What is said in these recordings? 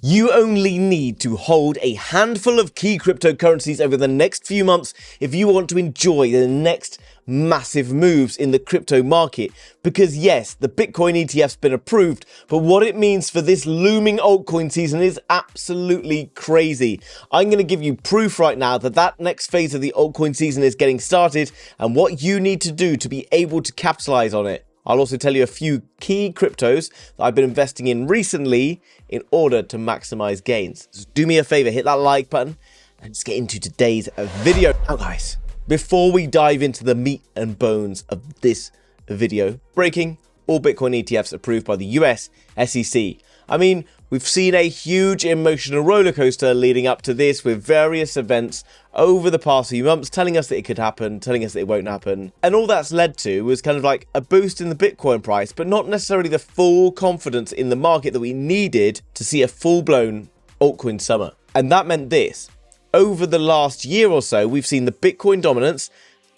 You only need to hold a handful of key cryptocurrencies over the next few months if you want to enjoy the next massive moves in the crypto market. Because yes, the Bitcoin ETF's been approved, but what it means for this looming altcoin season is absolutely crazy. I'm going to give you proof right now that that next phase of the altcoin season is getting started and what you need to do to be able to capitalize on it. I'll also tell you a few key cryptos that I've been investing in recently in order to maximize gains. So do me a favor, hit that like button and let's get into today's video. Now guys, before we dive into the meat and bones of this video, breaking: all Bitcoin ETFs approved by the US SEC. I mean, we've seen a huge emotional roller coaster leading up to this with various events over the past few months telling us that it could happen, telling us that it won't happen. And all that's led to was kind of like a boost in the Bitcoin price, but not necessarily the full confidence in the market that we needed to see a full-blown altcoin summer. And that meant this: over the last year or so, we've seen the Bitcoin dominance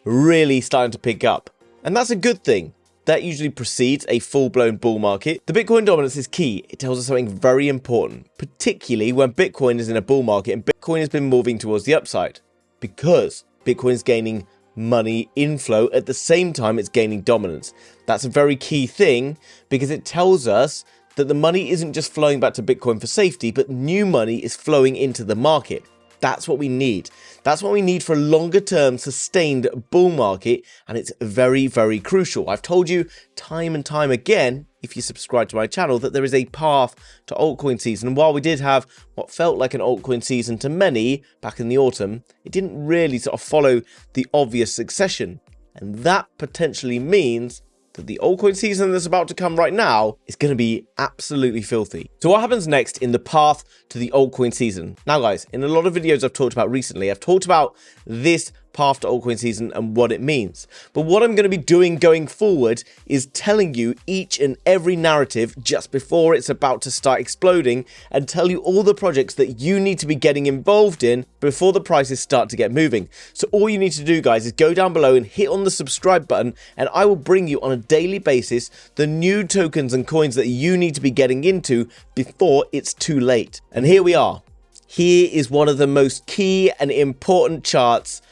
really starting to pick up. And that's a good thing. That usually precedes a full-blown bull market. The Bitcoin dominance is key. It tells us something very important, particularly when Bitcoin is in a bull market and Bitcoin has been moving towards the upside, because Bitcoin is gaining money inflow at the same time it's gaining dominance. That's a very key thing because it tells us that the money isn't just flowing back to Bitcoin for safety, but new money is flowing into the market. That's what we need. That's what we need for a longer term sustained bull market. And it's very, very crucial. I've told you time and time again, if you subscribe to my channel, that there is a path to altcoin season. And while we did have what felt like an altcoin season to many back in the autumn, it didn't really sort of follow the obvious succession. And that potentially means that the altcoin season that's about to come right now is going to be absolutely filthy. So what happens next in the path to the altcoin season? Now guys, in a lot of videos I've talked about recently, I've talked about this path to altcoin season and what it means. But what I'm going to be doing going forward is telling you each and every narrative just before it's about to start exploding and tell you all the projects that you need to be getting involved in before the prices start to get moving. So all you need to do, guys, is go down below and hit on the subscribe button, and I will bring you on a daily basis the new tokens and coins that you need to be getting into before it's too late. And here we are. Here is one of the most key and important charts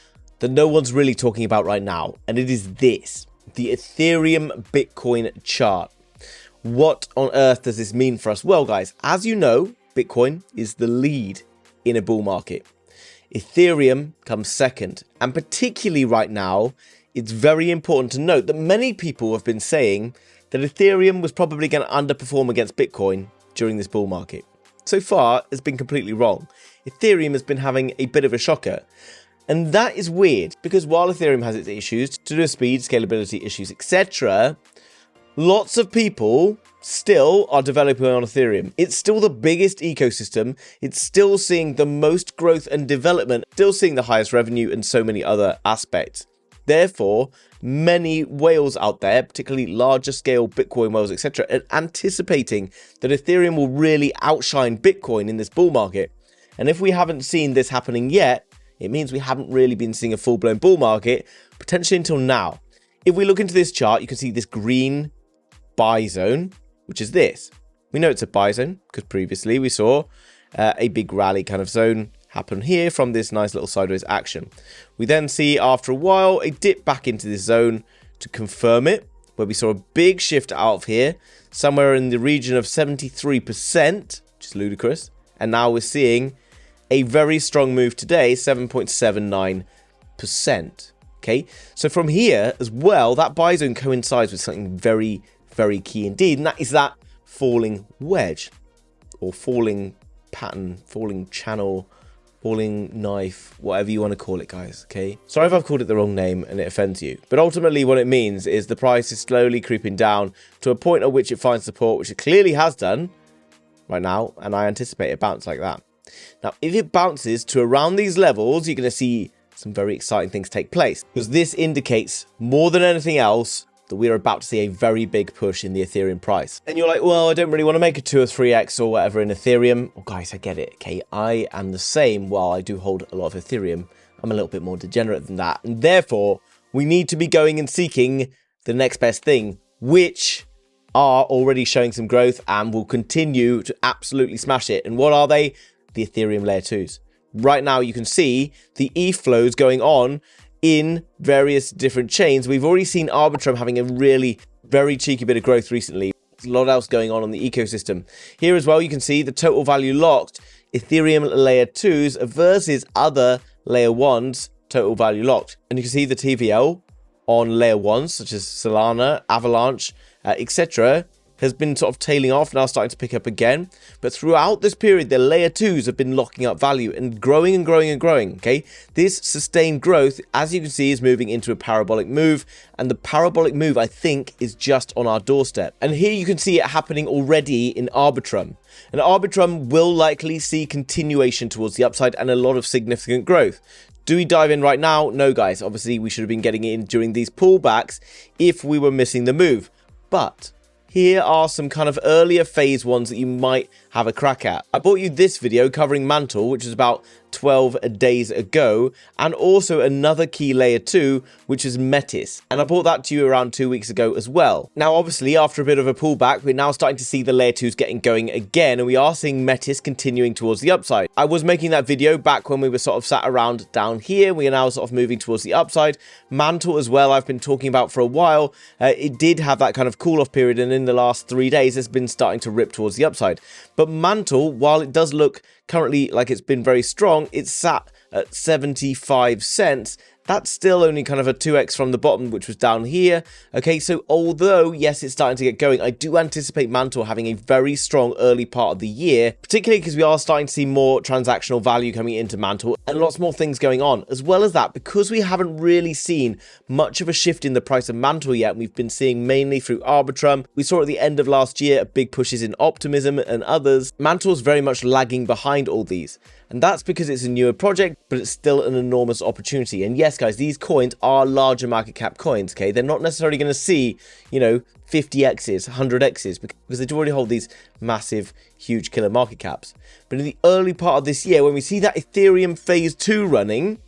that no one's really talking about right now, and it is this: the Ethereum Bitcoin chart. What on earth does this mean for us? Well guys, as you know, Bitcoin is the lead in a bull market. Ethereum comes second, and particularly right now, it's very important to note that many people have been saying that Ethereum was probably going to underperform against Bitcoin during this bull market. So far, it's been completely wrong. Ethereum has been having a bit of a shocker. And that is weird, because while Ethereum has its issues to do with speed, scalability issues, etc., lots of people still are developing on Ethereum. It's still the biggest ecosystem. It's still seeing the most growth and development, still seeing the highest revenue and so many other aspects. Therefore, many whales out there, particularly larger scale Bitcoin whales, etc., are anticipating that Ethereum will really outshine Bitcoin in this bull market. And if we haven't seen this happening yet, it means we haven't really been seeing a full-blown bull market, potentially until now. If we look into this chart, you can see this green buy zone, which is this. We know it's a buy zone because previously we saw a big rally kind of zone happen here from this nice little sideways action. We then see after a while a dip back into this zone to confirm it, where we saw a big shift out of here, somewhere in the region of 73%, which is ludicrous. And now we're seeing a very strong move today, 7.79%. Okay, so from here as well, that buy zone coincides with something very, very key indeed, and that is that falling wedge, or falling pattern, falling channel, falling knife, whatever you want to call it, guys. Okay, sorry if I've called it the wrong name and it offends you, but ultimately what it means is the price is slowly creeping down to a point at which it finds support, which it clearly has done right now, and I anticipate a bounce like that. Now, if it bounces to around these levels, you're going to see some very exciting things take place, because this indicates more than anything else that we are about to see a very big push in the Ethereum price. And you're like, well, I don't really want to make a 2 or 3x or whatever in Ethereum. Well, guys, I get it. Okay, I am the same. While I do hold a lot of Ethereum, I'm a little bit more degenerate than that. And therefore, we need to be going and seeking the next best thing, which are already showing some growth and will continue to absolutely smash it. And what are they? The Ethereum layer 2s. Right now, you can see the ETH flows going on in various different chains. We've already seen Arbitrum having a really very cheeky bit of growth recently. There's a lot else going on the ecosystem. Here as well, you can see the total value locked Ethereum layer 2s versus other layer 1s total value locked. And you can see the TVL on layer 1s, such as Solana, Avalanche, etc., has been sort of tailing off, now starting to pick up again. But throughout this period, the layer 2s have been locking up value and growing and growing and growing, okay? This sustained growth, as you can see, is moving into a parabolic move. And the parabolic move, I think, is just on our doorstep. And here you can see it happening already in Arbitrum. And Arbitrum will likely see continuation towards the upside and a lot of significant growth. Do we dive in right now? No, guys. Obviously, we should have been getting in during these pullbacks if we were missing the move. But here are some kind of earlier phase ones that you might have a crack at. I brought you this video covering Mantle, which is about 12 days ago, and also another key layer 2, which is Metis. And I brought that to you around 2 weeks ago as well. Now, obviously, after a bit of a pullback, we're now starting to see the layer 2s getting going again, and we are seeing Metis continuing towards the upside. I was making that video back when we were sort of sat around down here. We are now sort of moving towards the upside. Mantle as well, I've been talking about for a while. It did have that kind of cool-off period, and in the last 3 days, it's been starting to rip towards the upside. But Mantle, while it does look currently like it's been very strong, it's sat at 75 cents. That's still only kind of a 2x from the bottom, which was down here. Okay, so although, yes, it's starting to get going, I do anticipate Mantle having a very strong early part of the year, particularly because we are starting to see more transactional value coming into Mantle and lots more things going on. As well as that, because we haven't really seen much of a shift in the price of Mantle yet, we've been seeing mainly through Arbitrum. We saw at the end of last year big pushes in Optimism and others. Mantle's very much lagging behind all these. And that's because it's a newer project, but it's still an enormous opportunity. And yes, guys, these coins are larger market cap coins, okay? They're not necessarily going to see, 50x's, 100x's, because they already hold these massive, huge killer market caps. But in the early part of this year, when we see that Ethereum phase 2 running,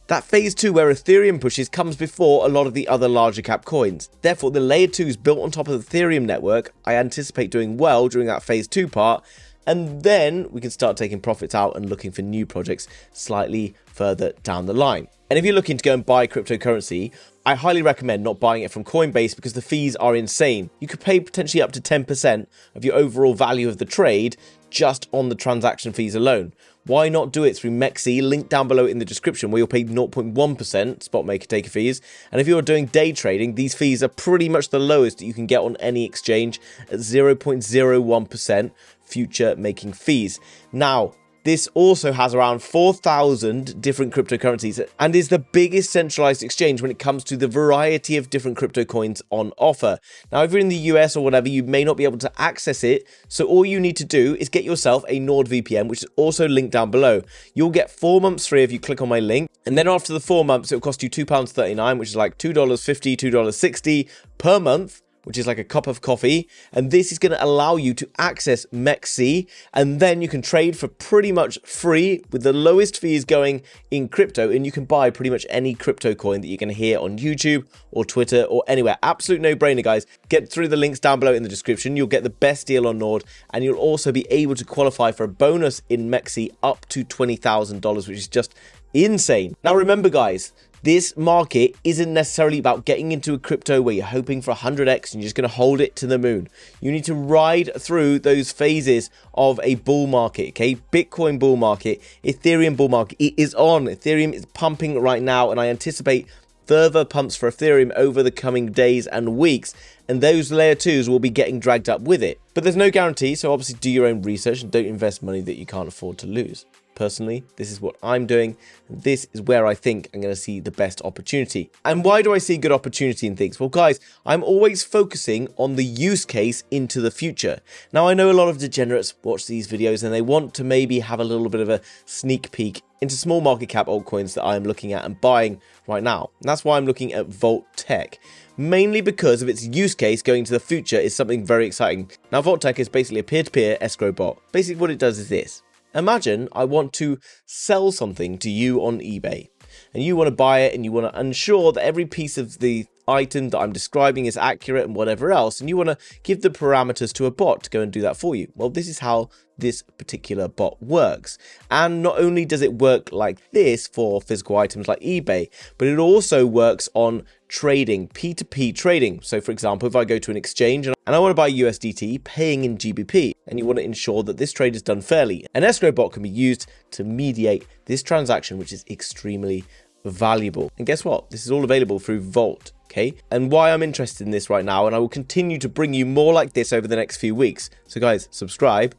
that phase 2 where Ethereum pushes comes before a lot of the other larger cap coins. Therefore, the layer 2s built on top of the Ethereum network, I anticipate doing well during that phase 2 part. And then we can start taking profits out and looking for new projects slightly further down the line. And if you're looking to go and buy cryptocurrency, I highly recommend not buying it from Coinbase because the fees are insane. You could pay potentially up to 10% of your overall value of the trade just on the transaction fees alone. Why not do it through MEXC, link down below in the description, where you'll pay 0.1% spot maker taker fees. And if you're doing day trading, these fees are pretty much the lowest that you can get on any exchange at 0.01% future making fees. Now, this also has around 4,000 different cryptocurrencies and is the biggest centralized exchange when it comes to the variety of different crypto coins on offer. Now, if you're in the US or whatever, you may not be able to access it. So all you need to do is get yourself a NordVPN, which is also linked down below. You'll get 4 months free if you click on my link. And then after the 4 months, it'll cost you £2.39, which is like $2.50, $2.60 per month, which is like a cup of coffee. And this is going to allow you to access MEXC, and then you can trade for pretty much free with the lowest fees going in crypto, and you can buy pretty much any crypto coin that you can hear on YouTube or Twitter or anywhere. Absolute no-brainer, guys. Get through the links down below in the description. You'll get the best deal on Nord, and you'll also be able to qualify for a bonus in MEXC up to $20,000, which is just insane. Now remember, guys, this market isn't necessarily about getting into a crypto where you're hoping for 100x and you're just going to hold it to the moon. You need to ride through those phases of a bull market, okay? Bitcoin bull market, Ethereum bull market. It is on. Ethereum is pumping right now, and I anticipate further pumps for Ethereum over the coming days and weeks, and those layer 2s will be getting dragged up with it. But there's no guarantee, so obviously do your own research and don't invest money that you can't afford to lose. Personally, this is what I'm doing, and this is where I think I'm going to see the best opportunity. And why do I see good opportunity in things? Well, guys, I'm always focusing on the use case into the future. Now, I know a lot of degenerates watch these videos and they want to maybe have a little bit of a sneak peek into small market cap altcoins that I'm looking at and buying right now. And that's why I'm looking at Vault.tech, mainly because of its use case going to the future is something very exciting. Now, Vault.tech is basically a peer-to-peer escrow bot. Basically, what it does is this. Imagine I want to sell something to you on eBay, and you want to buy it and you want to ensure that every piece of the item that I'm describing is accurate and whatever else, and you want to give the parameters to a bot to go and do that for you. Well, this is how this particular bot works. And not only does it work like this for physical items like eBay, but it also works on trading, P2P trading. So for example, if I go to an exchange and I want to buy USDT paying in GBP, and you want to ensure that this trade is done fairly, an escrow bot can be used to mediate this transaction, which is extremely valuable. And guess what? This is all available through Vault. Okay, and why I'm interested in this right now, and I will continue to bring you more like this over the next few weeks. So guys, subscribe.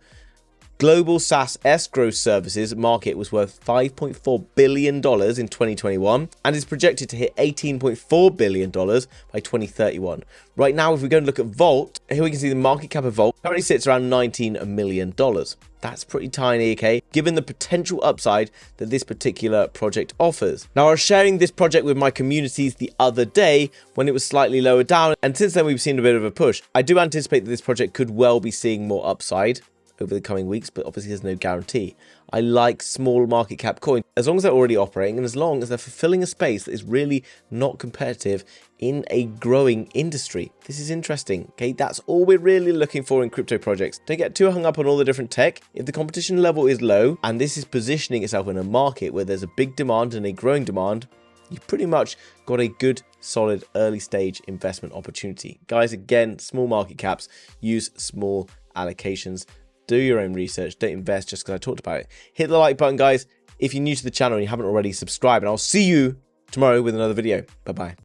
Global SaaS escrow services market was worth $5.4 billion in 2021 and is projected to hit $18.4 billion by 2031. Right now, if we go and look at Vault, here we can see the market cap of Vault currently sits around $19 million. That's pretty tiny, okay, given the potential upside that this particular project offers. Now, I was sharing this project with my communities the other day when it was slightly lower down, and since then we've seen a bit of a push. I do anticipate that this project could well be seeing more upside over the coming weeks, but obviously there's no guarantee. I like small market cap coins as long as they're already operating and as long as they're fulfilling a space that is really not competitive in a growing industry. This is interesting, okay? That's all we're really looking for in crypto projects. Don't get too hung up on all the different tech. If the competition level is low and this is positioning itself in a market where there's a big demand and a growing demand, you've pretty much got a good, solid early stage investment opportunity. Guys, again, small market caps, use small allocations. Do your own research. Don't invest just because I talked about it. Hit the like button, guys, if you're new to the channel and you haven't already subscribed. And I'll see you tomorrow with another video. Bye-bye.